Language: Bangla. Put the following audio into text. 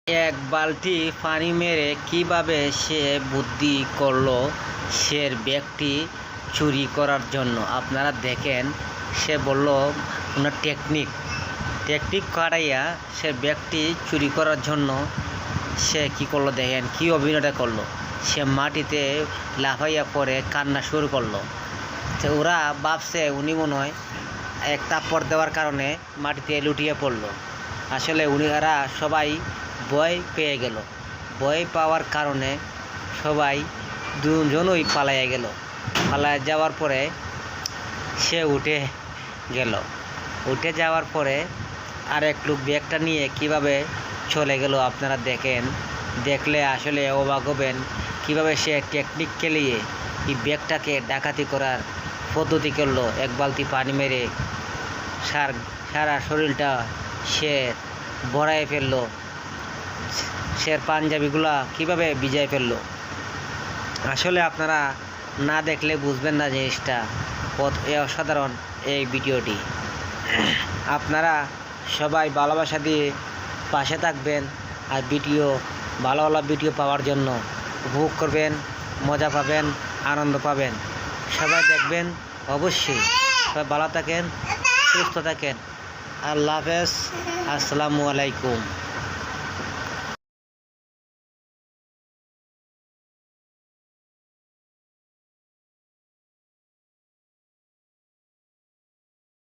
এক বালতি পানি মেরে কিভাবে সে বুদ্ধি করলো সে ব্যাগটি চুরি করার জন্য। আপনারা দেখেন, সে বলল ওনার টেকনিক কাটাইয়া সে ব্যাগটি চুরি করার জন্য সে কি করলো, দেখেন কি অভিনয়টা করলো। সে মাটিতে লাফাইয়া পড়ে কান্না শুরু করলো। তো ওরা ভাবছে উনি মনে হয় এক থাপ্পড় দেওয়ার কারণে মাটিতে লুটিয়ে পড়লো। আসলে উনিরা সবাই ভয় পেয়ে গেল। ভয় পাওয়ার কারণে সবাই দুজনই পালাইয়া গেল। পালাইয়া যাওয়ার পরে সে উঠে গেল। উঠে যাওয়ার পরে আরেক লোক ব্যাগটা নিয়ে কিভাবে চলে গেল আপনারা দেখেন। দেখলে আসলে অবাক হবেন কীভাবে সে টেকনিক খেলিয়ে এই ব্যাগটাকে ডাকাতি করার পদ্ধতি করলো। এক বালতি পানি মেরে সারা শরীরটা সে ভরায় ফেললো। সে পাঞ্জাবিগুলা কিভাবে ভিজায় ফেললো। আসলে আপনারা না দেখলে বুঝবেন না জিনিসটা অসাধারণ এই ভিডিওটি। আপনারা সবাই ভালোবাসা দিয়ে পাশে থাকবেন আর ভালো ভিডিও পাওয়ার জন্য উপভোগ করবেন, মজা পাবেন, আনন্দ পাবেন। সবাই দেখবেন অবশ্যই। সবাই ভালো থাকেন, সুস্থ থাকেন। আল্লাহ হাফেজ। আসসালামু আলাইকুম।